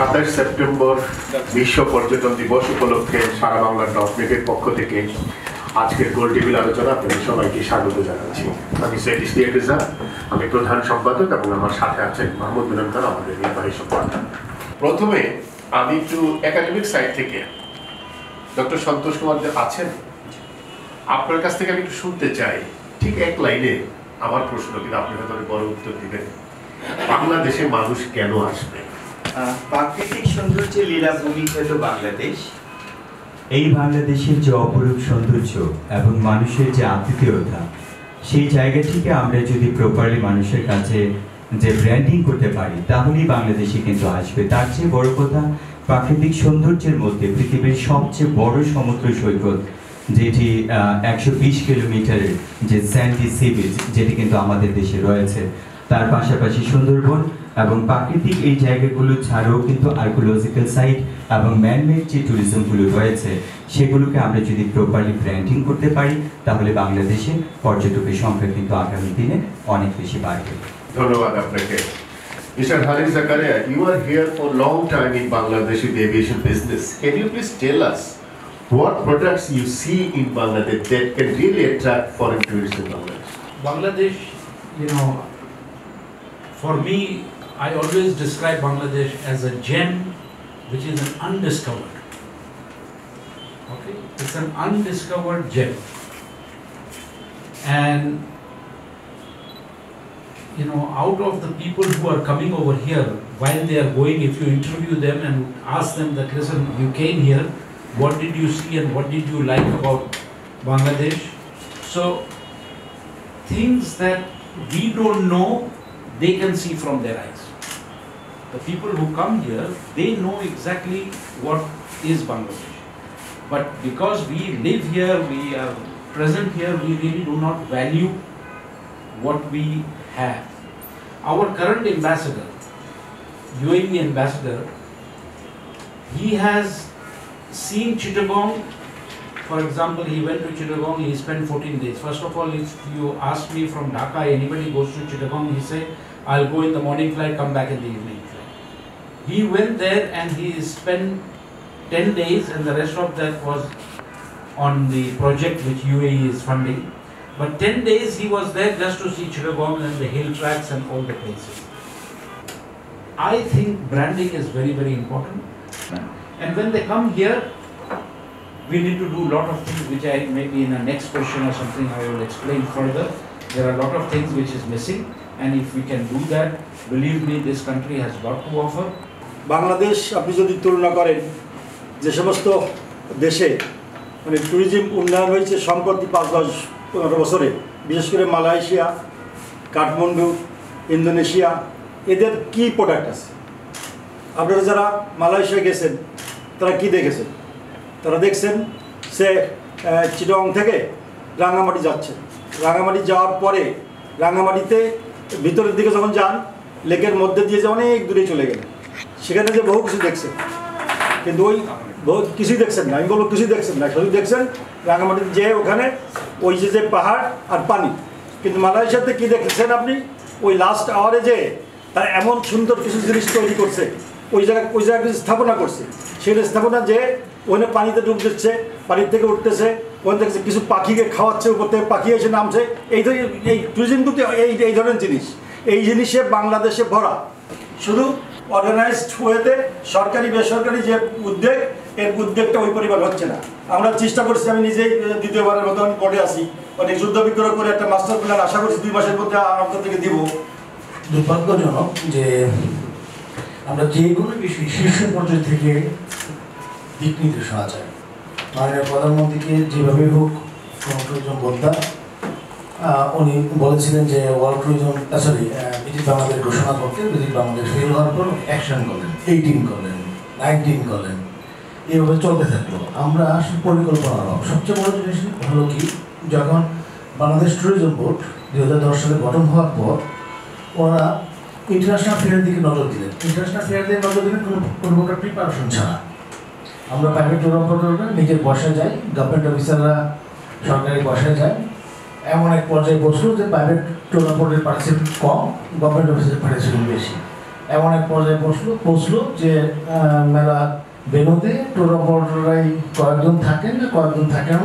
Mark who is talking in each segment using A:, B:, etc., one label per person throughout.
A: 27 September বিশ্ব পর্যটন দিবস উপলক্ষে সারা বাংলা ডটনেটের পক্ষ থেকে আজকের গোল টেবিল আলোচনা আপনাদের সবাইকে স্বাগত জানাচ্ছি। আমি সৈয়দ ইশতিয়াক রেজা, আমি প্রধান সম্পাদক এবং আমার সাথে আছেন মাহমুদ বিন খান, আমাদের নির্বাহী সম্পাদক। প্রথমে আমি একটু একাডেমিক সাইড থেকে ডক্টর সন্তোষ কুমার যে আছেন, আপনার কাছ থেকে আমি একটু শুনতে চাই, ঠিক এক লাইনে আমার প্রশ্ন, কিন্তু আপনি হয়তো বড় উত্তর দিবেন। বাংলাদেশে মানুষ কেন আসবে?
B: প্রাকৃতিক সৌন্দর্যে লীলাভূমি হলো বাংলাদেশ।
C: এই বাংলাদেশের যে অপরূপ সৌন্দর্য এবং মানুষের যে আতিথেয়তা, সেই জায়গাটিকে আমরা যদি প্রপারলি মানুষের কাছে যে ব্র্যান্ডিং করতে পারি, তাহলেই বাংলাদেশে কিন্তু আসবে। তার চেয়ে বড় কথা, প্রাকৃতিক সৌন্দর্যের মধ্যে পৃথিবীর সবচেয়ে বড় সমুদ্র সৈকত, যেটি 120 কিলোমিটারের যে স্যান্ডি সি বিচ, যেটি কিন্তু আমাদের দেশে রয়েছে। তার পাশাপাশি সুন্দরবন এবং প্রাকৃতিক এই জায়গাগুলো ছাড়াও কিন্তু আর্কিওলজিক্যাল সাইট এবং ম্যানমেড যে ট্যুরিজমগুলো রয়েছে, সেগুলোকে আমরা যদি প্রপারলি ব্র্যান্ডিং করতে পারি, তাহলে বাংলাদেশে পর্যটকের সংখ্যা কিন্তু আগামী দিনে অনেক বেশি বাড়বে।
A: ধন্যবাদ আপনাকে। Mr. Haris Zakaria, you are here for long time in Bangladesh in the aviation business. Can you please tell us what products you see in Bangladesh that can really attract foreign tourists in Bangladesh?
D: Bangladesh, for me, I always describe Bangladesh as a gem which is an undiscovered. Okay, it's an undiscovered gem, and out of the people who are coming over here, while they are going, if you interview them and ask them that, listen, you came here, what did you see and what did you like about Bangladesh? So things that we don't know, they can see from their eyes. The people who come here, they know exactly what is Bangladesh. But because we live here, we are present here, we really do not value what we have. Our current ambassador, UAE ambassador, he has seen Chittagong. For example, he went to Chittagong, he spent 14 days. First of all, if you ask me from Dhaka, anybody goes to Chittagong, he say, I'll go in the morning flight, come back in the evening flight. He went there and he spent 10 days, and the rest of that was on the project which UAE is funding. But 10 days he was there just to see Chittagong and the hill tracks and all the places. I think branding is very, very important. And when they come here, we need to do a lot of things which I maybe in the next question or something I will explain further. There are a lot of things which is missing, and if we can do that, believe me, this country has got to offer.
E: Bangladesh আপনি যদি তুলনা করেন যে সমস্ত দেশে মানে tourism উন্নয়ন হয়েছে সম্প্রতি 5-15 বছরে, বিশেষ করে মালয়েশিয়া, কাঠমান্ডু, ইন্দোনেশিয়া, এদের কি প্রোডাক্ট আছে? আপনারা যারা মালয়েশিয়া গেছেন তারা কি দেখেছেন? তারা দেখছেন সে চিটাগং থেকে রাঙামাটি যাচ্ছে, রাঙামাটি যাওয়ার পরে রাঙামাটিতে ভিতরের দিকে যখন যান, লেকের মধ্যে দিয়ে যে অনেক দূরে চলে গেলেন, সেখানে যে বহু কিছু দেখছেন, কিন্তু ওই বহু কিছুই দেখছেন না। আমি বলবো কিছুই দেখছেন না, শুধু দেখছেন রাঙামাটিতে যে ওখানে ওই যে পাহাড় আর পানি। কিন্তু মালয়েশিয়াতে কী দেখেছেন আপনি? ওই লাস্ট আওয়ারে যে তারা এমন সুন্দর কিছু জিনিস তৈরি করছে, ওই জায়গায় কিছু স্থাপনা করছে, সেই স্থাপনা যে ওখানে পানিতে ডুব দিচ্ছে, পানির থেকে উঠতেছে, ওখান থেকে কিছু পাখিকে খাওয়াচ্ছে, উপর থেকে পাখি এসে নামছে। এই ট্যুরিজম কিন্তু এই ধরনের জিনিস, এই জিনিসে বাংলাদেশে ভরা। শুধু অর্গানাইজড ওয়েতে সরকারি বেসরকারি যে উদ্যোগ, এর উদ্যোগটা ওই পরিমাণ হচ্ছে না। আমরা চেষ্টা করছি, আমি নিজেই দ্বিতীয়বারের মতো আমি পড়ে আসি, অনেক যুদ্ধ বিগ্রহ করে একটা মাস্টার প্ল্যান আশা করছি 2 মাসের মধ্যে আমাদের থেকে দিব।
F: দুর্ভাগ্যজনক যে আমরা যে কোনো বিষয় শীর্ষ পর্যায় থেকে দিক নির্দেশনা চাই। মাননীয় প্রধানমন্ত্রীকে যেভাবে হোক ট্যুরিজম বোদ্ধা, উনি বলেছিলেন যে ওয়ার্ল্ড ট্যুরিজম ভিজিট বাংলাদেশ ঘোষণা করতে, ভিজিট বাংলাদেশ ফেল হওয়ার পর অ্যাকশন করলেন, 18 করলেন, 19 করলেন, এইভাবে চলতে থাকলো। আমরা পরিকল্পনার অভাব। সবচেয়ে বড় জিনিস হলো কি, যখন বাংলাদেশ ট্যুরিজম বোর্ড 2010 সালে গঠন হওয়ার পর ওরা ইন্টারন্যাশনাল ফেয়ারের দিকে নজর দিলেন। ইন্টারন্যাশনাল ফেয়ার দিয়ে নজর দিলেন কোনো প্রকার প্রিপারেশন ছাড়া। আমরা প্রাইভেট ট্যুর অপারেটররা নিজের বসায় যাই, গভর্নমেন্ট অফিসাররা সরকারি বসায় যায়, এমন এক পর্যায়ে বসলো যে প্রাইভেট ট্যুর অপারেটরের পার্টিসিপেন্ট কম, গভর্নমেন্ট অফিসের পার্টিসিপেন্ট বেশি। এমন এক পর্যায়ে পৌঁছলো যে মেলা বেনুতে ট্যুর অপারেটররাই কয়েকজন থাকেন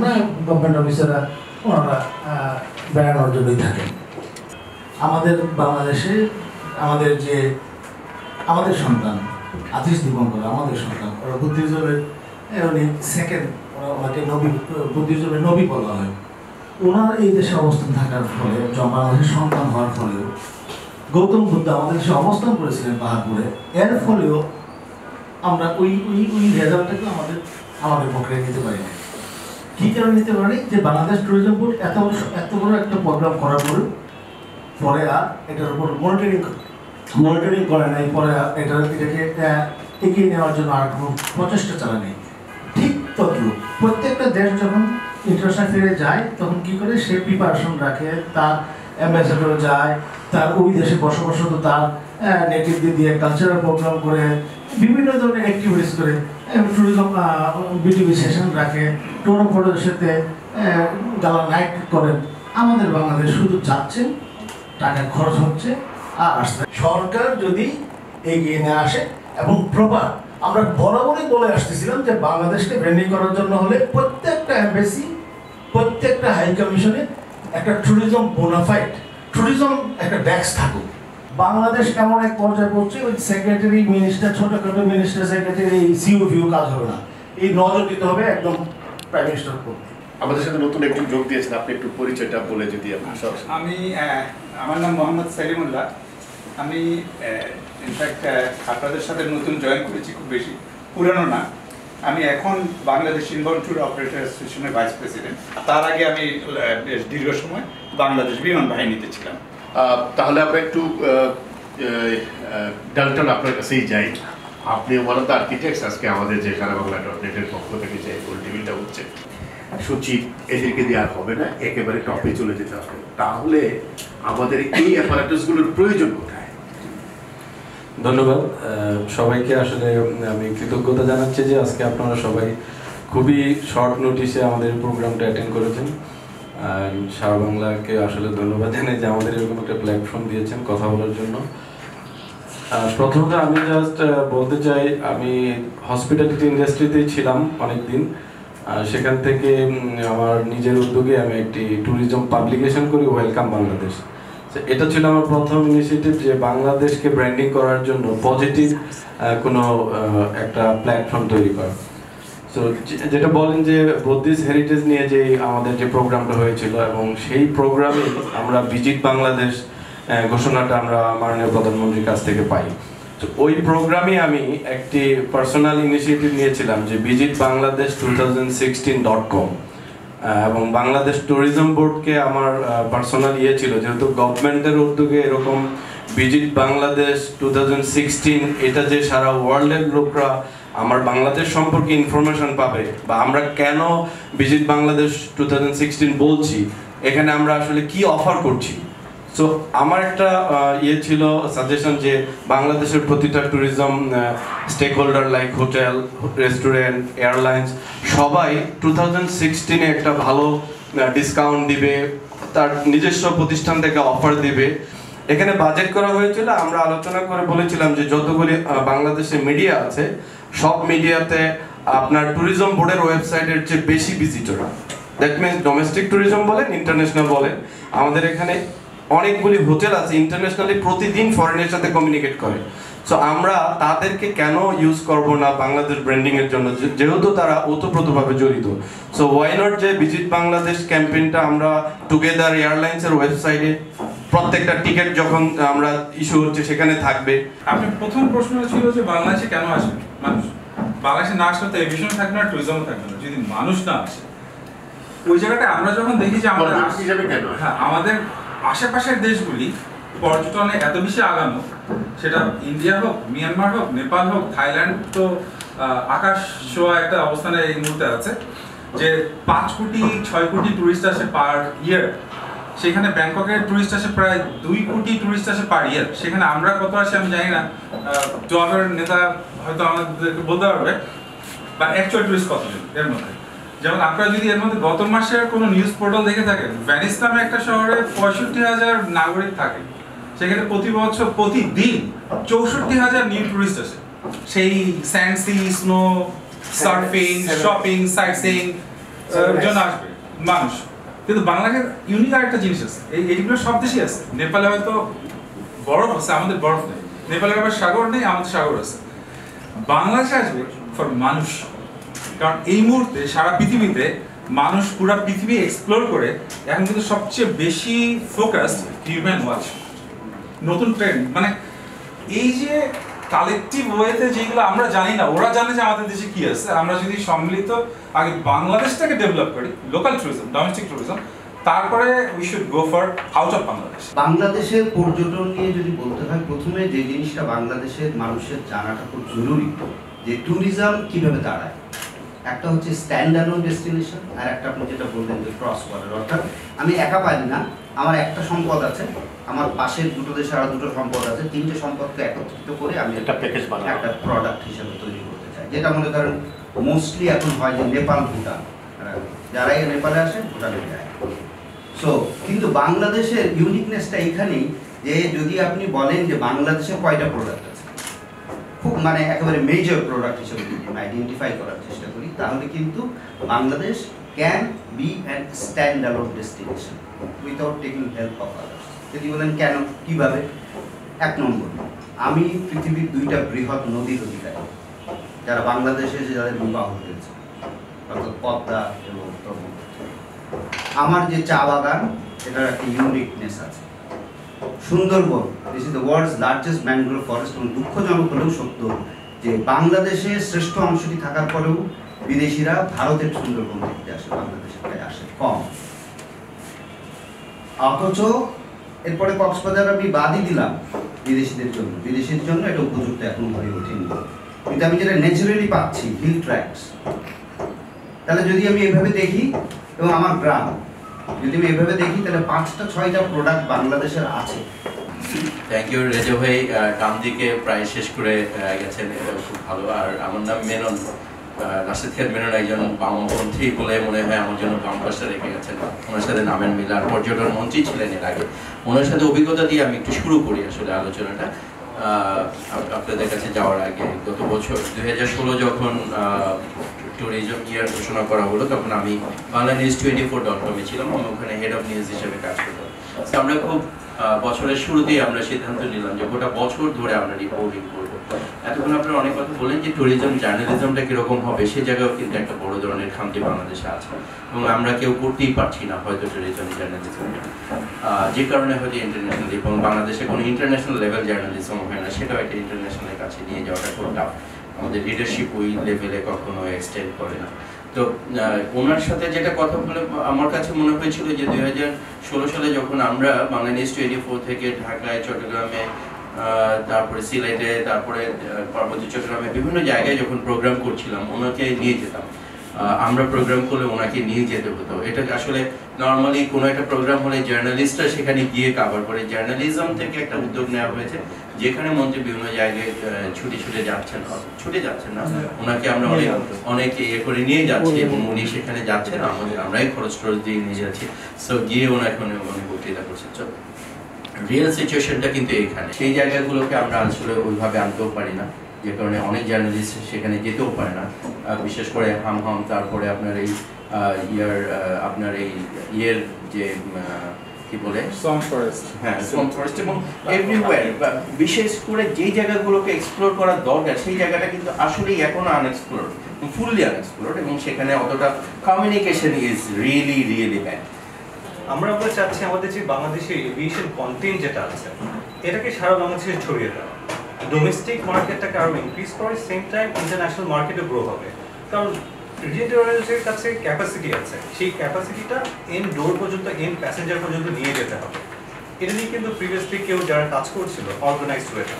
F: না গভর্নমেন্ট অফিসাররা ওনারা বেড়ানোর জন্যই থাকেন। আমাদের বাংলাদেশে আমাদের সন্তান আতিশ দীপঙ্কর, আমাদের সন্তান, ওরা বুদ্ধিজীবের উনি সেকেন্ড, ওনাকে বুদ্ধিজীবের নবী বলা হয়। ওনার এই দেশে অবস্থান থাকার ফলে, বাংলাদেশের সন্তান হওয়ার ফলেও, গৌতম বুদ্ধ আমাদের দেশে অবস্থান করেছিলেন পাহাড়পুরে, এর ফলেও আমরা ওই রেজাল্টটাকে আমাদের পক্ষে নিতে পারি না। কী কারণে নিতে পারি? যে বাংলাদেশ ট্যুরিজম বোর্ড এত বড় একটা প্রোগ্রাম করার পরে আর এটার উপর মনিটরিং করে নাই, পরে এটাকে এগিয়ে নেওয়ার জন্য আর কোনো প্রচেষ্টা চালায় নেই। ঠিক তদ্রুপ প্রত্যেকটা দেশ যখন ইন্টারন্যাশনাল ফেয়ারে যায় তখন কী করে সে প্রিপারেশন রাখে, তার অ্যাম্বাসেডর যায়, তার ওই দেশে বসবাসরত তার নেটিভদের দিয়ে কালচারাল প্রোগ্রাম করে, বিভিন্ন ধরনের অ্যাক্টিভিটিস করে, ট্যুরিজম বিটিভি সেশন রাখে, ট্যুর অপারেটরের সাথে গালা নাইট করেন। আমাদের বাংলাদেশ শুধু যাচ্ছে, টাকা খরচ হচ্ছে আর আসছে। সরকার যদি এগিয়ে নিয়ে আসে এবং প্রপার, আমরা বরাবরই বলে আসতেছিলাম যে বাংলাদেশকে ব্র্যান্ডিং করার জন্য হলে প্রত্যেকটা এমবেসি, প্রত্যেকটা হাই কমিশনে একটা ট্যুরিজম বোনাফাইড ট্যুরিজম একটা ডেস্ক থাকুক। বাংলাদেশ এমন এক পর্যায়ে পড়ছে, ওই সেক্রেটারি মিনিস্টার, ছোটখাটো মিনিস্টার সেক্রেটারি সিও ভিউ কাজ হবে না, এই নজর দিতে হবে একদম প্রাইম মিনিস্টার করতে।
A: আমাদের সাথে নতুন একটু যোগ দিয়েছেন, আপনি একটু পরিচয়টা বলে যদি আপনি।
G: আমার নাম মোহাম্মদ সেলিমুল্লাহ। আমি ইনফ্যাক্ট আপনাদের সাথে নতুন জয়েন করেছি, খুব বেশি পুরানো না। আমি এখন বাংলাদেশ ইনবাউন্ড ট্যুর অপারেটর অ্যাসোসিয়েশনের ভাইস প্রেসিডেন্ট। তার আগে আমি দীর্ঘ সময় বাংলাদেশ বিমান বাহিনীতে ছিলাম।
A: তাহলে আমরা একটু ডালটন আপনার কাছেই যাই। আপনি ওয়ান অফ দ্য আর্কিটেক্টস আজকে আমাদের যে সারা বাংলা ডটনেটের পক্ষ থেকে যে গোল টেবিলটা হচ্ছে, সচিব এদেরকে দিয়ে আর হবে না, একেবারে টপে চলে যেতে হবে। তাহলে আমাদের এই অ্যাপারেটাসগুলোর প্রয়োজন কোথায়?
H: ধন্যবাদ সবাইকে। আসলে আমি কৃতজ্ঞতা জানাচ্ছি যে আজকে আপনারা সবাই খুবই শর্ট নোটিশে আমাদের প্রোগ্রামটা অ্যাটেন্ড করেছেন। সারা বাংলাকে আসলে ধন্যবাদ জানাই যে আমাদের এরকম একটা প্ল্যাটফর্ম দিয়েছেন কথা বলার জন্য। প্রথমত আমি জাস্ট বলতে চাই, আমি হসপিটালিটি ইন্ডাস্ট্রিতেই ছিলাম অনেকদিন। সেখান থেকে আমার নিজের উদ্যোগে আমি একটি ট্যুরিজম পাবলিকেশন করি, ওয়েলকাম বাংলাদেশ। এটা ছিল আমার প্রথম ইনিশিয়েটিভ, যে বাংলাদেশকে ব্র্যান্ডিং করার জন্য পজিটিভ কোনো একটা প্ল্যাটফর্ম তৈরি করা। সো যেটা বলেন যে বুদ্ধিস্ট হেরিটেজ নিয়ে যে আমাদের যে প্রোগ্রামটা হয়েছিল, এবং সেই প্রোগ্রামে আমরা ভিজিট বাংলাদেশ ঘোষণাটা আমরা মাননীয় প্রধানমন্ত্রীর কাছ থেকে পাই। তো ওই প্রোগ্রামে আমি একটি পার্সোনাল ইনিশিয়েটিভ নিয়েছিলাম যে ভিজিট বাংলাদেশ 2016.com, এবং বাংলাদেশ ট্যুরিজম বোর্ডকে আমার পার্সোনাল ছিল, যেহেতু গভর্নমেন্টের উদ্যোগে এরকম ভিজিট বাংলাদেশ 2016, এটা যে সারা ওয়ার্ল্ডের লোকরা আমার বাংলাদেশ সম্পর্কে ইনফরমেশন পাবে, বা আমরা কেন ভিজিট বাংলাদেশ 2016 বলছি, এখানে আমরা আসলে কি অফার করছি। সো আমার একটা ছিল সাজেশন যে বাংলাদেশের প্রতিটা tourism stakeholder like hotel, restaurant, airlines সবাই 2016 একটা ভালো ডিসকাউন্ট দিবে, তার নিজস্ব প্রতিষ্ঠান থেকে অফার দিবে। এখানে বাজেট করা হয়েছিল, আমরা আলোচনা করে বলেছিলাম যে যতগুলি বাংলাদেশে মিডিয়া আছে সব মিডিয়াতে আপনার ট্যুরিজম বোর্ডের ওয়েবসাইটের চেয়ে বেশি visitor, that means domestic tourism বলেন, ইন্টারন্যাশনাল বলেন। আমাদের এখানে অনেকগুলি হোটেল আছে ইন্টারন্যাশনালি প্রতিদিন ফরেনের সাথে কমিউনিকেট করে। সো আমরা তাদেরকে কেন ইউজ করব না বাংলাদেশ ব্র্যান্ডিং এর জন্য, যেহেতু তারা ওতপ্রোতভাবে জড়িত। সো ওয়াই নট যে ভিজিট বাংলাদেশ ক্যাম্পেইনটা আমরা টুগেদার এয়ারলাইন্সের ওয়েবসাইটে প্রত্যেকটা টিকিট যখন আমরা ইস্যু হচ্ছে সেখানে থাকবে।
I: আপনার প্রথম প্রশ্ন ছিল যে বাংলাদেশে কেন আসবে মানুষ? বাংলাদেশে না আসলে তো এভিয়েশন থাকবে না, ট্যুরিজমও থাকবে না যদি মানুষ না আসে। ওই জায়গাটা আমরা যখন দেখি যে আমাদের আমাদের আশেপাশের দেশগুলি পর্যটনে এত বেশি আগানো, সেটা ইন্ডিয়া হোক, মিয়ানমার হোক, নেপাল হোক, থাইল্যান্ড তো আকাশ ছোঁয়া একটা অবস্থানে এই মুহূর্তে আছে, যে 5 কোটি 6 কোটি টুরিস্ট আসে পার ইয়ার। সেখানে ব্যাংককের টুরিস্ট আসে প্রায় 2 কোটি টুরিস্ট আসে পার ইয়ার। সেখানে আমরা কত আসে আমি জানি না, জবের নেতা হয়তো আমাদেরকে বলতে পারবে, বা অ্যাকচুয়াল টুরিস্ট কতজন এর মধ্যে। যেমন আপনারা যদি এর মধ্যে গত মাসের কোনো নিউজ পোর্টাল দেখে থাকেন, ভ্যানিস নামে একটা শহরে 65,000 নাগরিক থাকে, সেখানে প্রতিদিন 64,000 নিউ টুরিস্ট আসে। সেই স্যান্ডসি, স্নো, সার্ফিং, শপিং, সাইটসিং জন্য আসবে মানুষ। কিন্তু বাংলাদেশের ইউনিক আরেকটা জিনিস আছে, এইগুলো সব দেশেই আছে। নেপালে হয়তো বরফ আছে, আমাদের বরফ নেই। নেপালের আবার সাগর নেই, আমাদের সাগর আছে। বাংলাদেশে আসবে ফর মানুষ, কারণ এই মুহূর্তে সারা পৃথিবীতে মানুষ পুরো পৃথিবী এক্সপ্লোর করে এখন কিন্তু সবচেয়ে বেশি ফোকাসড হিউম্যান ওয়াচ। নতুন ট্রেন্ড, মানে এই যে কালেকটিভ ওয়েতে যেগুলো আমরা জানি না, ওরা জানে যে আমাদের দেশে কি আছে। আমরা যদি সম্মিলিত আগে বাংলাদেশটাকে ডেভেলপ করি, লোকাল ট্যুরিজম, ডোমেস্টিক ট্যুরিজম, তারপরে we should go for out of Bangladesh.
J: বাংলাদেশের পর্যটন নিয়ে যদি বলতে হয়, প্রথমে যে জিনিসটা বাংলাদেশের মানুষের জানাটা খুব জরুরি, যে ট্যুরিজম কিভাবে দাঁড়ায়। একটা হচ্ছে স্ট্যান্ড অ্যালোন ডেস্টিনেশন, আর একটা আপনি যেটা বললেন যে ক্রস বর্ডার। অর্থাৎ আমি একা পারি না, আমার একটা সম্পদ আছে, আমার পাশের দুটো দেশে আরো দুটো সম্পদ আছে, তিনটে সম্পদকে একত্রিত করে আমি একটা প্যাকেজ বানাই, একটা প্রোডাক্ট হিসেবে তৈরি করতে চাই। যেটা মনে করেন মোস্টলি এখন হয় যে নেপাল, ভুটান, যারাই নেপালে আসে ভুটানে যায়। সো কিন্তু বাংলাদেশের ইউনিকনেসটা এইখানেই যে যদি আপনি বলেন যে বাংলাদেশে কয়টা প্রোডাক্ট আছে, খুব মানে একেবারে মেজর প্রোডাক্ট হিসেবে যদি আমি আইডেন্টিফাই করার চেষ্টা করি, তাহলে কিন্তু Bangladesh can be an stand alone destination without taking help of others. যদি বলেন কেন, কিভাবে? এক নম্বর, আমি পৃথিবীর দুইটা বৃহৎ নদীর অধিকারী, যারা বাংলাদেশে যাদের বিবাহ হয়েছে, অর্থাৎ পদ্মা এবং ব্রহ্মপুত্র। আমার যে চা বাগান, এটার একটা ইউনিকনেস আছে। Sundarban, this is the world's largest mangrove forest. এবং দুঃখজনক হলেও সত্য যে বাংলাদেশে শ্রেষ্ঠ অংশটি থাকার পরেও বিদেশিরা ভারতের সুন্দরবন দেখতে আসে, বাংলাদেশে প্রায় আসে কম। অথচ এরপরে কক্সবাজার আমি বাদই দিলাম বিদেশিদের জন্য, বিদেশির জন্য এটা উপযুক্ত এখন হয়ে ওঠেনি। কিন্তু আমি যেটা ন্যাচারালি পাচ্ছি, হিল ট্র্যাক্টস, তাহলে যদি আমি এভাবে দেখি, এবং আমার গ্রাম যদি আমি এভাবে দেখি, তাহলে 5টা-6টা প্রোডাক্ট বাংলাদেশের আছে।
K: থ্যাংক ইউ রেজা ভাই, ডান দিকে প্রায় শেষ করে গেছেন, খুব ভালো। আর আমার নাম মেনন, রাশেদ খান মেনন, একজন বামপন্থী বলে মনে হয় আমার জন্য বাম পাশটা রেখে গেছেন। ওনার সাথে নামের মিল, আর পর্যটন মন্ত্রী ছিলেন এর আগে। ওনার সাথে অভিজ্ঞতা দিয়ে আমি একটু শুরু করি আসলে আলোচনাটা। আপনাদের কাছে যাওয়ার আগে গত বছর 2016 যখন ট্যুরিজম ইয়ার ঘোষণা করা হলো, তখন আমি BanglaNews24.com-এ ছিলাম, আমি ওখানে হেড অফ নিউজ হিসেবে কাজ করতাম। আমরা খুব বছরের শুরুতেই আমরা সিদ্ধান্ত নিলাম যে গোটা বছর ধরে আমরা রিপোর্টিং করবো। এতক্ষণ আপনারা অনেক কথা বলেন যে ট্যুরিজম জার্নালিজমটা কিরকম হবে, সে জায়গাও কিন্তু একটা বড় ধরনের খামতি বাংলাদেশে আছে, এবং আমরা কেউ করতেই পারছি না হয়তো ট্যুরিজম জার্নালিজমটা, যে কারণে হয়তো ইন্টারন্যাশনাল, এবং বাংলাদেশে কোনো ইন্টারন্যাশনাল লেভেল জার্নালিজম হয় না, সেটাও একটা ইন্টারন্যাশনালের কাছে নিয়ে যাওয়াটা খুব টাফ। আমাদের লিডারশিপ ওই লেভেলে কখনো এক্সটেন্ড করে না। তো ওনার সাথে যেটা কথা বলে আমার কাছে মনে হয়েছিল যে 2016 সালে যখন আমরা BanglaNews24 থেকে ঢাকায়, চট্টগ্রামে, তারপরে সিলেটে, তারপরে পার্বত্য চট্টগ্রামে বিভিন্ন জায়গায় যখন প্রোগ্রাম করছিলাম, ওনাকে নিয়ে যেতাম। আমরা প্রোগ্রাম করলে ওনাকে নিয়ে যেতে হতো। এটা আসলে নর্মালি কোনো একটা প্রোগ্রাম হলে জার্নালিস্টরা সেখানে গিয়ে কাভার করে। জার্নালিজম থেকে একটা উদ্যোগ নেওয়া হয়েছে, যেখানে মন্ত্রী বিভিন্ন জায়গায় ছুটে যাচ্ছেন না, ওনাকে আমরা অনেক ইয়ে করে নিয়ে যাচ্ছি, এবং উনি সেখানে যাচ্ছেন, আমরাই খরচ দিয়ে নিয়ে যাচ্ছি। সো গিয়ে ওনাকে উনি বক্তৃতা করছেন। রিয়েল সিচুয়েশনটা কিন্তু এখানে, সেই জায়গাগুলোকে আমরা আসলে ওইভাবে আনতেও পারি না, যে কারণে অনেক জার্নালিস্ট সেখানে যেতেও পারে না। বিশেষ করে হাম, তারপরে আপনার এই আপনার এই ইয়ের যে কি বলে
I: সোয়াম্প ফরেস্ট,
K: হ্যাঁ সোয়াম্প ফরেস্ট, এবং এভরিওয়্যার, বিশেষ করে যেই জায়গাগুলোকে এক্সপ্লোর করার দরকার সেই জায়গাটা কিন্তু আসলেই এখনো আনএক্সপ্লোরড, ফুললি আনএক্সপ্লোরড, এবং সেখানে অতটা কমিউনিকেশন ইজ রিয়েলি ব্যাড।
L: আমরা চাচ্ছি আমাদের যে বাংলাদেশের এভিয়েশন কন্টেন্ট যেটা আছে, এটাকে সারা বাংলাদেশে ছড়িয়ে দেওয়া, ডোমেস্টিক মার্কেটটাকে আরও ইনক্রিজ করে, সেম টাইম ইন্টারন্যাশনাল মার্কেটে গ্রো হবে। কারণ রিটেলারদের কাছে ক্যাপাসিটি আছে, সেই ক্যাপাসিটিটা এন্ড ডোর পর্যন্ত, এন্ড প্যাসেঞ্জার পর্যন্ত নিয়ে যেতে হবে। এটা নিয়ে কিন্তু প্রিভিয়াসলি কেউ যারা কাজ করছিল অর্গানাইজড ওয়েতে।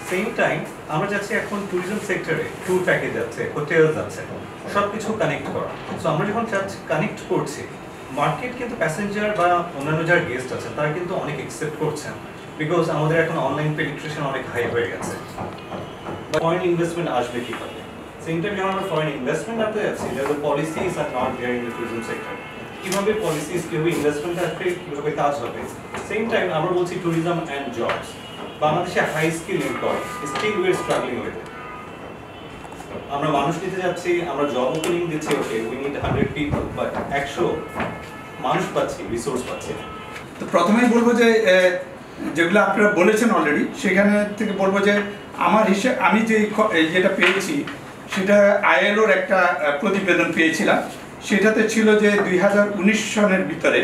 L: সেম টাইম আমরা যাচ্ছি এখন ট্যুরিজম সেক্টরে, ট্যুর প্যাকেজ আছে, হোটেলস আছে, সব কিছু কানেক্ট করা। সো আমরা যখন কানেক্ট করছি, মার্কেট কিন্তু প্যাসেঞ্জার বা অন্যান্য যারা গেস্ট আছে তারা কিন্তু অনেক অ্যাকসেপ্ট করছেন, বিকজ আমাদের এখন অনলাইন পেনিট্রেশন অনেক হাই হয়ে গেছে। ফরেন ইনভেস্টমেন্ট আসবে কীভাবে? সেম টাইম যখন আমরা ফরেন ইনভেস্টমেন্ট আনতে যাচ্ছি, the policies are not there in the tourism sector, কিভাবে পলিসিস, কিভাবে ইনভেস্টমেন্ট আসবে, কিভাবে কাজ হবে। সেম টাইম আমরা বলছি ট্যুরিজম অ্যান্ড জবস। বাংলাদেশে high skill employ still we are struggling with. আমরা মানুষ নিতে যাচ্ছি, আমরা জব ওপেনিং দিচ্ছি, okay we need 100 people, but 100 মানুষ পাচ্ছি, রিসোর্স পাচ্ছি না।
G: তো প্রথমেই বলবো যে যেগুলো আপনারা বলেছেন অলরেডি, সেখানে থেকে বলবো যে আমার আমি যেটা পেয়েছি সেটা আইএলওর একটা প্রতিবেদন পেয়েছিলাম। সেটাতে ছিল যে 2019 সনের ভিতরে,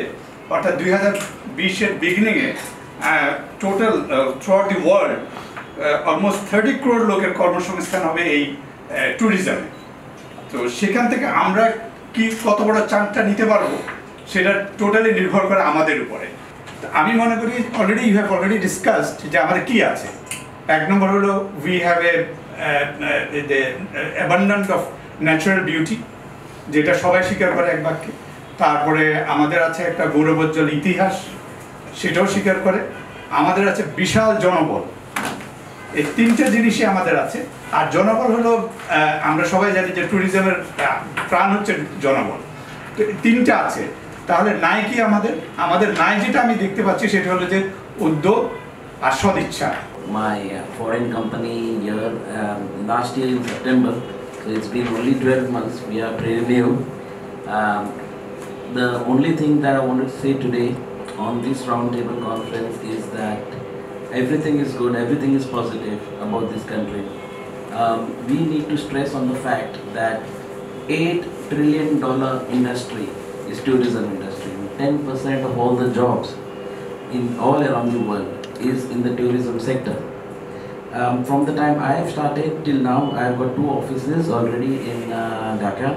G: অর্থাৎ 2020-এর বিগিনিংয়ে total throughout the world almost 30 crore লোকের কর্মসংস্থান হবে এই ট্যুরিজমে। তো সেখান থেকে আমরা কি কত বড় চান্সটা নিতে পারবো সেটা টোটালি নির্ভর করে আমাদের উপরে। আমি মনে করি already you have already discussed যে আমাদের কি আছে। এক নম্বর হলো we have abundance of natural beauty, যেটা সবাই স্বীকার করে এক বাক্যে। তারপরে আমাদের আছে একটা গৌরবোজ্জ্বল ইতিহাস, সেটাও স্বীকার করে। আমাদের আছে বিশাল জনবল, এই তিনটে জিনিসই আমাদের আছে। আর জনবল হলো আমরা সবাই জানি যে ট্যুরিজমের প্রাণ হচ্ছে জনবল। তো তিনটা আছে, তাহলে নাই কি আমাদের নাই যেটা আমি দেখতে পাচ্ছি সেটা হলো যে উদ্যোগ আর সদিচ্ছা।
M: My foreign company here last year in September, so it's been only 12 months, we are pretty new. The only thing that I wanted to say today on this roundtable conference is that everything is good, everything is positive about this country. We need to stress on the fact that $8 trillion industry is tourism industry. 10% of all the jobs in all around the world is in the tourism sector. From the time I have started till now, I have got 2 offices already in Dhaka.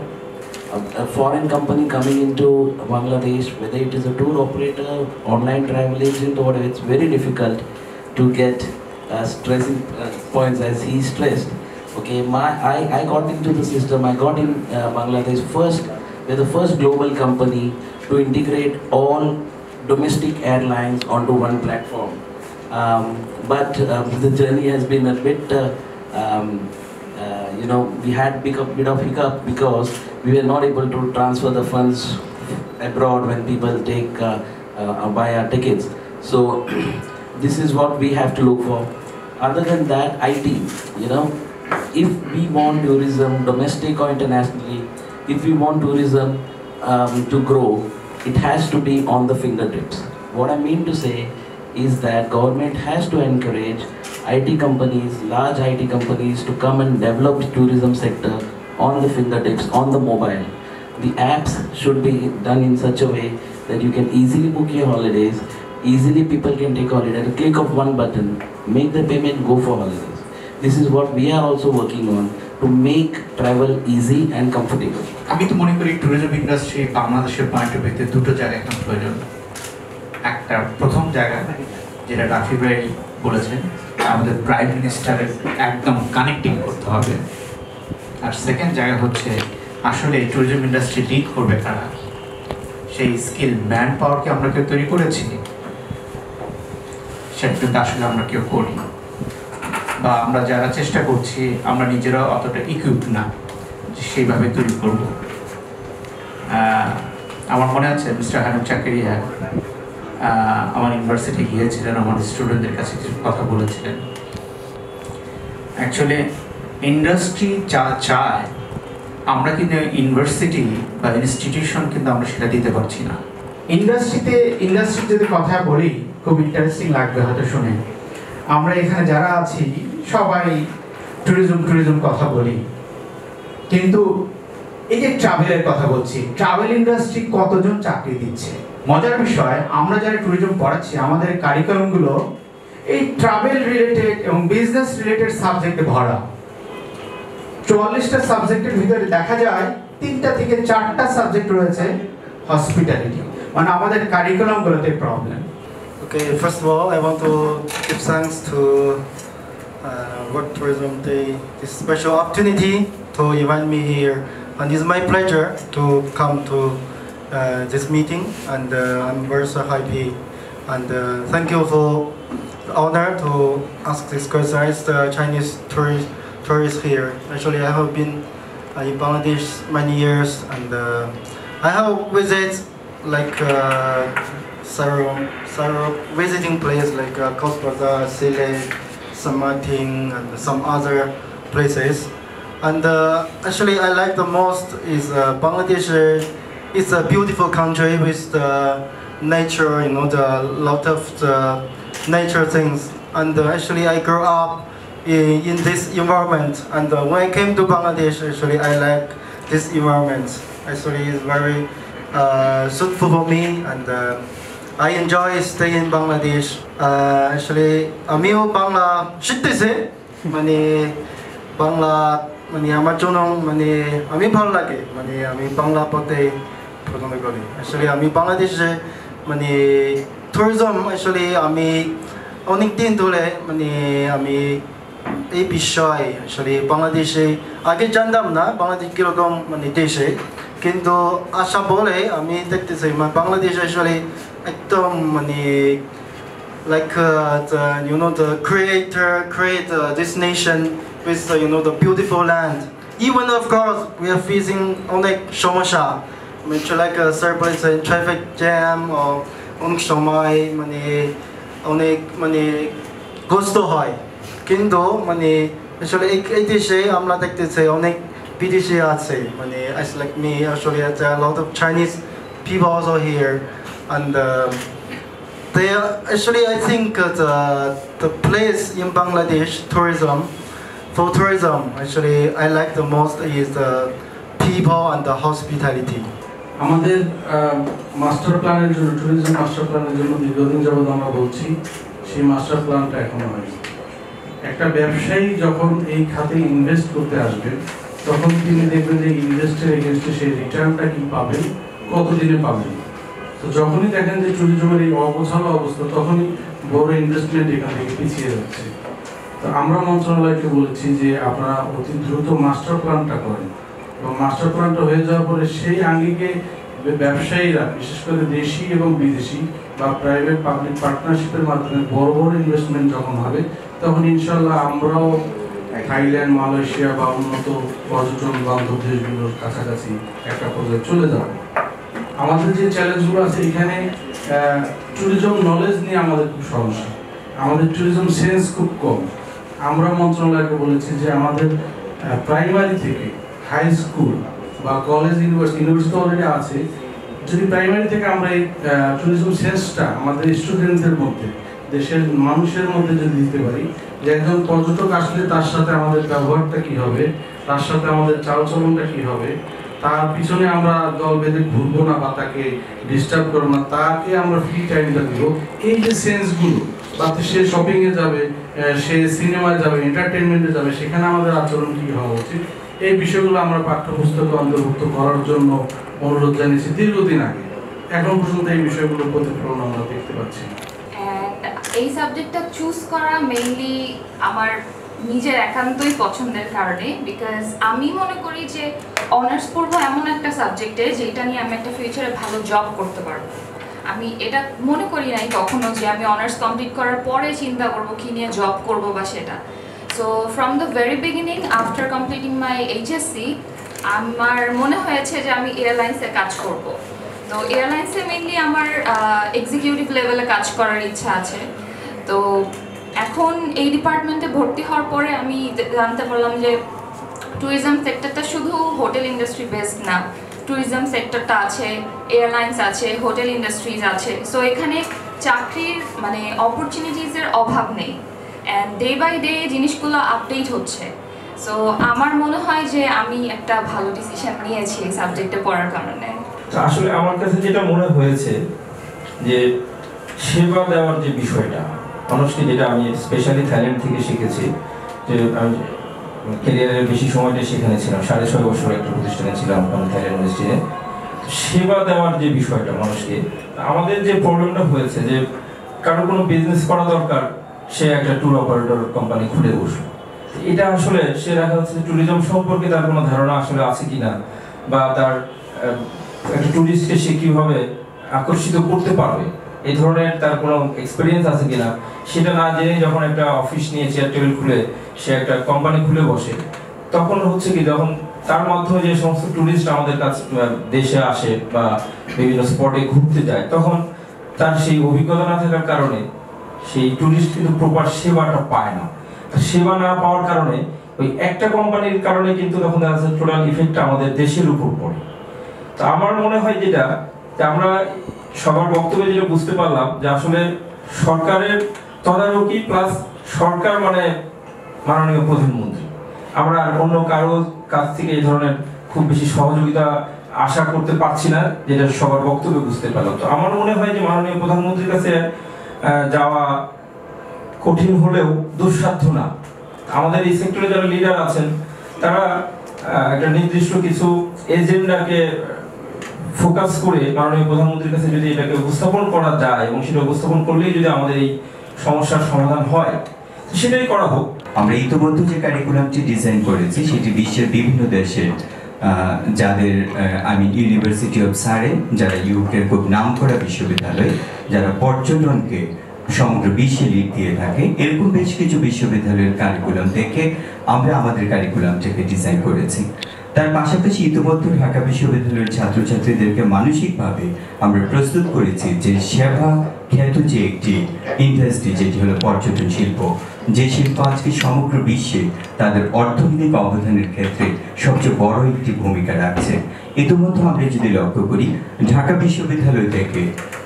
M: A foreign company coming into Bangladesh, whether it is a tour operator, online travel agent, or whatever, it's very difficult to get stressing points as he stressed. Okay, I got into the system. I got in Bangladesh first. We're the first global company to integrate all domestic airlines onto one platform. But the journey has been a bit, we had bit of hiccup because we were not able to transfer the funds abroad when people buy our tickets. So this is what we have to look for. Other than that, IT, if we want tourism, domestic or internationally, if we want tourism to grow, it has to be on the fingertips. What I mean to say is that government has to encourage IT companies, large IT companies, to come and develop the tourism sector on the fingertips, on the mobile. The apps should be done in such a way that you can easily book your holidays, easily people can take holiday at a click of one button, make the payment, go for holidays. This is what we are also working on to make travel easy and comfortable.
N: আমি তো মনে করি tourism industry বাংলাদেশের point of ভিউতে দুটো জায়গা এখন প্রয়োজন। একটা প্রথম জায়গা যেটা রাফি ভাই বলেছেন, আমাদের প্রাইম মিনিস্টারের একদম কানেক্টিং করতে হবে। আর সেকেন্ড জায়গা হচ্ছে আসলে এই ট্যুরিজম ইন্ডাস্ট্রি লিড করবে কারা, সেই স্কিল ম্যান পাওয়ারকে আমরা কেউ তৈরি করেছি, সেটা কিন্তু আসলে আমরা কেউ করি, বা আমরা যারা চেষ্টা করছি আমরা নিজেরা অতটা ইকুইপ না সেইভাবে তৈরি করব। আমার মনে আছে মিস্টার হানিফ চাকরিয়া আমার ইউনিভার্সিটি গিয়েছিলেন, আমার স্টুডেন্টদের কাছে কিছু কথা বলেছিলেন। অ্যাকচুয়ালি ইন্ডাস্ট্রি যা চায় আমরা কিন্তু ইউনিভার্সিটি বা ইনস্টিটিউশন কিন্তু আমরা সেটা দিতে পারছি না। ইন্ডাস্ট্রি যদি কথা বলি খুব ইন্টারেস্টিং লাগবে হয়তো শুনে। আমরা এখানে যারা আছি সবাই ট্যুরিজম কথা বলি, কিন্তু এই যে ট্রাভেলের কথা বলছি, ট্রাভেল ইন্ডাস্ট্রি কতজন চাকরি দিচ্ছে? মজার বিষয়, আমরা যারা ট্যুরিজম পড়াচ্ছি আমাদের কারিকুলামগুলো এই ট্রাভেল রিলেটেড এবং বিজনেস রিলেটেড সাবজেক্টে ভরা। 44টা সাবজেক্টের ভিতরে দেখা যায় 3টা থেকে 4টা সাবজেক্ট রয়েছে হসপিটালিটি, মানে আমাদের কারিকুলামগুলোতে problem.
O: Okay, first of all, I want to give thanks to World Tourism Day, this special opportunity to invite me here. And it's my pleasure to come to this meeting, and I'm very so happy. And thank you for the honor to ask this question as the Chinese tourist here. Actually, I have been in Bangladesh many years, and I have visited like visiting place like Coast Bazar, Sile, San Martin, and some other places. And actually, I like the most is Bangladesh. It's a beautiful country with the nature, you know, the lot of the nature things. And actually, I grew up in this environment. And when I came to Bangladesh, actually, I like this environment. Actually, it's very suitable for me, and I enjoy staying in Bangladesh. Actually, আমিও বাংলা শিখতেছি, মানে বাংলা মানে আমার জন্য মানে আমি ভালো লাগে, মানে আমি বাংলা পড়তে পছন্দ করি। Actually, আমি বাংলাদেশে মানে tourism actually আমি অনেক দিন ধরে মানে আমি এই বিষয় আসলে বাংলাদেশে আগে জানতাম না বাংলাদেশ কিরকম মানে দেশে, কিন্তু আশা বলে আমি দেখতেছি বাংলাদেশ আসলে একদম মানে like you know the creator create this nation with you know the beautiful land. Even of course we are facing অনেক সমস্যা, like surplus traffic jam or অনেক সময় মানে অনেক মানে কষ্ট হয়, কিন্তু মানে আসলে এই দেশে আমরা দেখতেছি অনেক বিদেশি আছে, মানে like me actually there are a lot of Chinese people also here, and they are, actually I think the place in Bangladesh for tourism actually I like the most is the people and the hospitality.
P: আমাদের master প্ল্যানের জন্য tourism master প্ল্যানের জন্য দীর্ঘদিন যাবত আমরা বলছি, সেই মাস্টার প্ল্যানটা এখনো হয়নি। একটা ব্যবসায়ী যখন এই খাতে ইনভেস্ট করতে আসবে তখন তিনি দেখবেন যে ইনভেস্টের এগেইনস্টে সেই রিটার্নটা কি পাবেন, কতদিনে পাবেন। তো যখনই দেখেন যে ট্যুরিজমের এই অগোছালো অবস্থা, তখনই বড় ইনভেস্টমেন্ট এখান থেকে পিছিয়ে যাচ্ছে। তো আমরা মন্ত্রণালয়কে বলেছি যে আপনারা অতি দ্রুত মাস্টার প্ল্যানটা করেন, এবং মাস্টার প্ল্যানটা হয়ে যাওয়ার পরে সেই আঙ্গিকে ব্যবসায়ীরা বিশেষ করে দেশি এবং বিদেশি বা প্রাইভেট পাবলিক পার্টনারশিপের মাধ্যমে বড় বড় ইনভেস্টমেন্ট যখন হবে, তখন ইনশাল্লাহ আমরাও থাইল্যান্ড, মালয়েশিয়া বা উন্নত পর্যটন বান্ধব দেশগুলোর কাছাকাছি একটা পর্যায়ে চলে যাব। আমাদের যে চ্যালেঞ্জগুলো আছে এখানে ট্যুরিজম নলেজ নিয়ে আমাদের খুব সমস্যা, আমাদের ট্যুরিজম সেন্স খুব কম। আমরা মন্ত্রণালয়কে বলেছি যে আমাদের প্রাইমারি থেকে হাই স্কুল বা কলেজ ইউনিভার্সিটি অলরেডি আছে, যদি প্রাইমারি থেকে আমরা এই ট্যুরিজম সেন্সটা আমাদের স্টুডেন্টদের মধ্যে, দেশের মানুষের মধ্যে যদি দিতে পারি যে একজন পর্যটক আসলে তার সাথে আমাদের ব্যবহারটা কী হবে, তার সাথে আমাদের চালচলনটা কী হবে, তার পিছনে আমরা দল বেঁধে ঘুরবো না বা তাকে ডিস্টার্ব করবো না, তাকে আমরা ফ্রি টাইমটা দিব, এই যে সেন্সগুলো, তাতে সে শপিংয়ে যাবে, সে সিনেমায় যাবে, এন্টারটেনমেন্টে যাবে, সেখানে আমাদের আচরণ কী হওয়া উচিত, এই বিষয়গুলো আমরা পাঠ্যপুস্তকে অন্তর্ভুক্ত করার জন্য অনুরোধ জানিয়েছি দীর্ঘদিন আগে। এখন পর্যন্ত এই বিষয়গুলোর প্রতিফলন আমরা দেখতে পাচ্ছি।
Q: এই সাবজেক্টটা চুজ করা মেইনলি আমার নিজের একান্তই পছন্দের কারণে, বিকজ আমি মনে করি যে অনার্স পড়বো এমন একটা সাবজেক্টে যেটা নিয়ে আমি একটা ফিউচারে ভালো জব করতে পারবো। আমি এটা মনে করি নাই কখনো যে আমি অনার্স কমপ্লিট করার পরে চিন্তা করবো কি নিয়ে জব করবো বা সেটা। So from the very beginning after completing my HSC আমার মনে হয়েছে যে আমি এয়ারলাইন্সে কাজ করব। তো এয়ারলাইন্সে মেইনলি আমার এক্সিকিউটিভ লেভেলে কাজ করার ইচ্ছা আছে। তো এখন এই ডিপার্টমেন্টে ভর্তি হওয়ার পরে আমি জানতে পারলাম যে ট্যুরিজম সেক্টরটা শুধু হোটেল ইন্ডাস্ট্রি বেসড না, ট্যুরিজম সেক্টরটা আছে, এয়ারলাইন্স আছে, হোটেল ইন্ডাস্ট্রিজ আছে। সো এখানে চাকরির মানে অপরচুনিটিসের অভাব নেই, অ্যান্ড ডে বাই ডে জিনিসগুলো আপডেট হচ্ছে। সো আমার মনে হয় যে আমি একটা ভালো ডিসিশন নিয়েছি এই সাবজেক্টে পড়ার কারণে।
R: আসলে আমার কাছে যেটা মনে হয়েছে যে সেবা দেওয়ার যে বিষয়টা, মানুষকে, যেটা আমি স্পেশালি থাইল্যান্ড থেকে শিখেছি, যে আমি ক্যারিয়ারের বেশি সময়টা সেখানে ছিলাম, 6.5 বছর একটা প্রতিষ্ঠানে ছিলাম থাইল্যান্ড ইউনিভার্সিটিতে। সেবা দেওয়ার যে বিষয়টা মানুষকে, আমাদের যে প্রবলেমটা হয়েছে যে কারো কোনো বিজনেস করা দরকার, সে একটা ট্যুর অপারেটর কোম্পানি খুলে বসলো। এটা আসলে সে দেখা যাচ্ছে ট্যুরিজম সম্পর্কে তার কোনো ধারণা আসলে আছে কিনা, বা তার একটা ট্যুরিস্টকে সে কীভাবে আকর্ষিত করতে পারবে, এই ধরনের তার কোনো এক্সপিরিয়েন্স আছে কিনা, সেটা না জেনে যখন একটা অফিস নিয়ে চেয়ার টেবিল খুলে সে একটা কোম্পানি খুলে বসে, তখন হচ্ছে কি, যখন তার মাধ্যমে যে সমস্ত টুরিস্ট আমাদের কাছে দেশে আসে বা বিভিন্ন স্পটে ঘুরতে যায়, তখন তার সেই অভিজ্ঞতা না থাকার কারণে সেই টুরিস্ট কিন্তু প্রপার সেবাটা পায় না। সেবা না পাওয়ার কারণে ওই একটা কোম্পানির কারণে কিন্তু তখন দেখা যাচ্ছে টোটাল ইফেক্টটা আমাদের দেশের উপর পড়ে। তো আমার মনে হয় যেটা যে আমরা সবার বক্তব্যে যেটা বুঝতে পারলাম যে আসলে সরকারের তদারকি প্লাস সরকার মানে মাননীয় প্রধানমন্ত্রী, আমরা অন্য কারো কাছ থেকে এই ধরনের খুব বেশি সহযোগিতা আশা করতে পারছি না, যেটা সবার বক্তব্যে বুঝতে পারলাম। তো আমার মনে হয় যে মাননীয় প্রধানমন্ত্রীর কাছে যাওয়া কঠিন হলেও দুঃসাধ্য না। আমাদের এই সেক্টরে যারা লিডার আছেন তারা একটা নির্দিষ্ট কিছু এজেন্ডাকে ফোকাস করে মাননীয় প্রধানমন্ত্রীর কাছে যদি এটাকে উপস্থাপন করা যায় এবং সেটা উপস্থাপন করলেই যদি আমাদের এই সমস্যার সমাধান হয় সেটাই করা হোক।
C: আমরা ইতিমধ্যে যে কারিকুলামটি ডিজাইন করেছি সেটি বিশ্বের বিভিন্ন দেশে যাদের ইউনিভার্সিটি অফ সারে, যারা ইউকের খুব নামকরা বিশ্ববিদ্যালয়, যারা পর্যটনকে সমগ্র বিশ্বে লিড দিয়ে থাকে, এরকম বেশ কিছু বিশ্ববিদ্যালয়ের কারিকুলাম দেখে আমরা আমাদের কারিকুলামটাকে ডিজাইন করেছি। তার পাশাপাশি ইতিমধ্যে ঢাকা বিশ্ববিদ্যালয়ের ছাত্রছাত্রীদেরকে মানসিকভাবে আমরা প্রস্তুত করেছি যে সেবা খ্যাত যে একটি ইন্ডাস্ট্রি, যেটি হলো পর্যটন শিল্প, যে শিল্প আজকে সমগ্র বিশ্বে তাদের অর্থনৈতিক অবদানের ক্ষেত্রে সবচেয়ে বড় একটি ভূমিকা রাখছে। ইতিমধ্যে আমরা যদি লক্ষ্য করি, ঢাকা বিশ্ববিদ্যালয় থেকে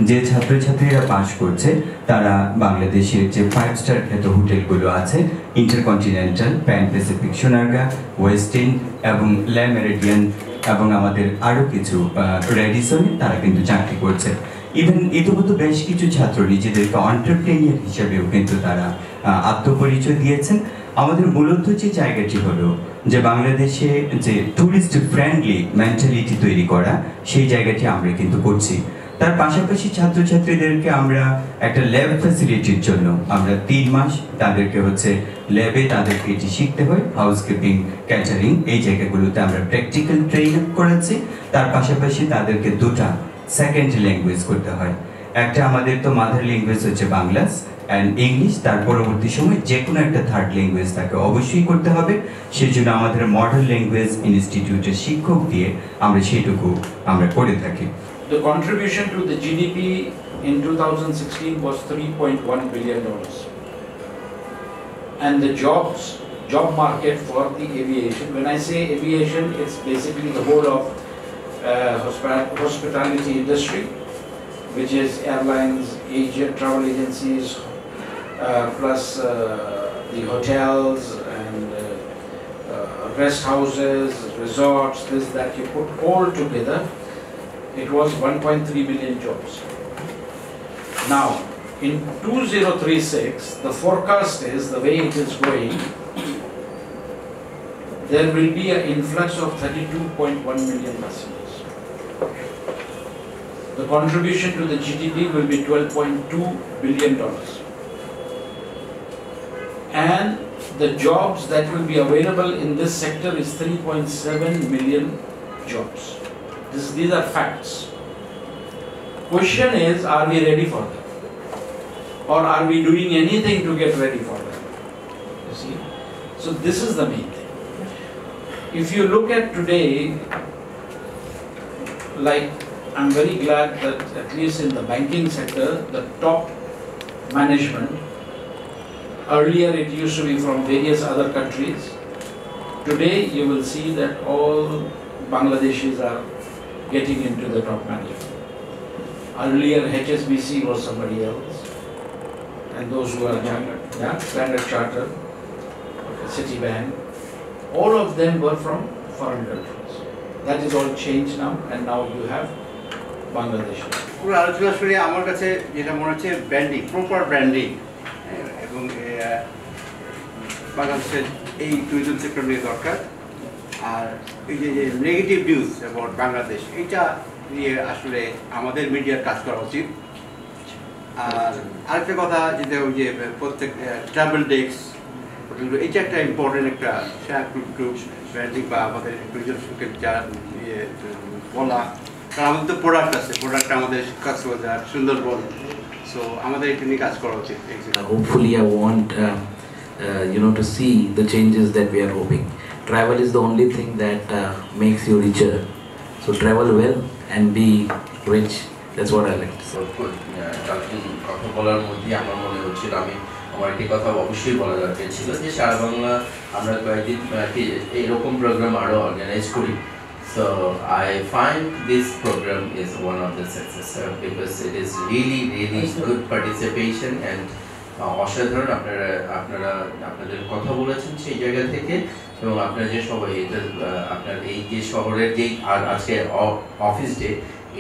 C: যে ছাত্রছাত্রীরা পাশ করছে তারা বাংলাদেশের যে 5 স্টার খ্যাত হোটেলগুলো আছে, ইন্টারকন্টিনেন্টাল, প্যান প্যাসিফিক, সোনারগাঁ, ওয়েস্টিন এবং লে মেরিডিয়ান এবং আমাদের আরও কিছু রেডিসনে তারা কিন্তু চাকরি করছে। ইভেন ইতিমধ্যে বেশ কিছু ছাত্র নিজেদেরকে অন্টারপ্রেনিয়ার হিসেবেও কিন্তু তারা আত্মপরিচয় দিয়েছেন। আমাদের মূলত যে জায়গাটি হলো যে বাংলাদেশে যে ট্যুরিস্ট ফ্রেন্ডলি মেন্টালিটি তৈরি করা, সেই জায়গাটি আমরা কিন্তু করছি। তার পাশাপাশি ছাত্রছাত্রীদেরকে আমরা একটা ল্যাব ফ্যাসিলিটির জন্য আমরা 3 মাস তাদেরকে ল্যাবে তাদেরকে এটি শিখতে হয়, হাউসকিপিং, ক্যাটারিং, এই জায়গাগুলোতে আমরা প্র্যাকটিক্যাল ট্রেন আপ করেছি। তার পাশাপাশি তাদেরকে 2টা সেকেন্ড ল্যাঙ্গুয়েজ করতে হয়। একটা আমাদের তো মাদার ল্যাঙ্গুয়েজ হচ্ছে বাংলা অ্যান্ড ইংলিশ, তার পরবর্তী সময় যে কোনো একটা থার্ড ল্যাঙ্গুয়েজ তাকে অবশ্যই করতে হবে। সেই জন্য আমাদের মডার্ন ল্যাঙ্গুয়েজ ইনস্টিটিউটের শিক্ষক দিয়ে আমরা সেইটুকু আমরা করে থাকি।
D: The contribution to the GDP in 2016 was $3.1 billion. And the job market for the aviation, when I say aviation, it's basically the whole of hospitality industry, which is airlines, travel agencies, plus the hotels and rest houses, resorts, this, that, you put all together, it was 1.3 million jobs. Now, in 2036, the forecast is, the way it is going, there will be an influx of 32.1 million passengers. The contribution to the GDP will be $12.2 billion. And the jobs that will be available in this sector is 3.7 million jobs. These are facts. Question is, are we ready for them? Or are we doing anything to get ready for them? You see? So this is the main thing. If you look at today, like, I'm very glad that at least in the banking sector, the top management, earlier it used to be from various other countries. Today you will see that all Bangladeshis are getting into the top management. Earlier HSBC was somebody else, and those who are Standard Chartered, Citibank, all of them were from foreign countries. That is all changed now, and now you have Bangladesh.
S: পুরো আলোচনা শুনে আমার কাছে যেটা মনে হচ্ছে branding, proper branding এবং বাংলাদেশের এই ট্যুরিজম সেক্টর নিয়ে দরকার। আর এই যে নেগেটিভ নিউজ অ্যাবাউট বাংলাদেশ, এইটা নিয়ে আসলে আমাদের মিডিয়ার কাজ করা উচিত। আর আরেকটা কথা যেটা ওই যে প্রত্যেক ট্রাভেল ডেস্ক, এইটা একটা ইম্পর্টেন্ট একটা ব্র্যান্ডিং বা আমাদের ট্যুরিজমকে যা বলা, কারণ আমাদের তো প্রোডাক্ট আছে, প্রোডাক্ট আমাদের কক্সবাজার, সুন্দরবন, সো আমাদের এটা নিয়ে কাজ করা উচিত।
M: Hopefully I want to see the changes that we are hoping. travel is the only thing that makes you richer. So travel well and be rich. That's what I like to say.
K: কথা বলার মধ্যে আমার মনে হচ্ছিল আমার একটি কথা অবশ্যই বলা দরকার ছিল যে সারা বাংলা আমরা কয়েকদিন এইরকম প্রোগ্রাম আরও অর্গানাইজ করি. So I find this program is one of the success because it is really good participation and অসাধারণ আপনাদের কথা বলেছেন সেই জায়গা থেকে এবং আপনারা যে সবাই এটা আপনার এই যে শহরের যে আর আজকে অফিস ডে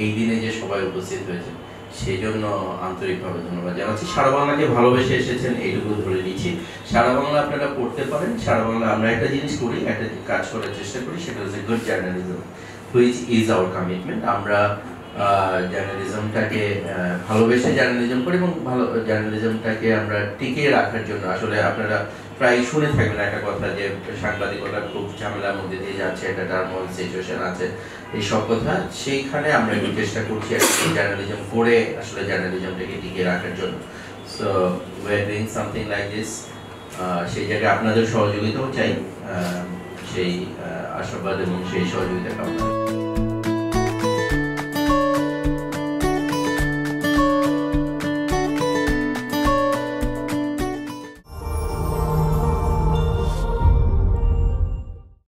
K: এই দিনে যে সবাই উপস্থিত হয়েছে সেই জন্য আন্তরিকভাবে ধন্যবাদ জানাচ্ছি. সারা বাংলাকে ভালোবেসে এসেছেন এইটুকু ধরে নিচ্ছি. সারা বাংলা আপনারা পড়তে পারেন. সারা বাংলা আমরা একটা জিনিস করি, একটা কাজ করার চেষ্টা করি, সেটা হচ্ছে good journalism, which is our commitment. আমরা জার্নালিজমটাকে ভালোবেসে জার্নালিজম করি এবং ভালো জার্নালিজমটাকে আমরা টিকিয়ে রাখার জন্য আসলে আপনারা প্রায় শুনে থাকবেন একটা কথা যে সাংবাদিকতা খুব ঝামেলার মধ্যে দিয়ে যাচ্ছে, একটা টার্মোয়াল সিচুয়েশন আছে, এই সব কথা সেইখানে আমরা একটু চেষ্টা করছি জার্নালিজম করে আসলে জার্নালিজমটাকে টিকিয়ে রাখার জন্য. So we are doing something like this. সেই জায়গায় আপনাদের সহযোগিতাও চাই, সেই আশাবাদ এবং সেই সহযোগিতা কামনা.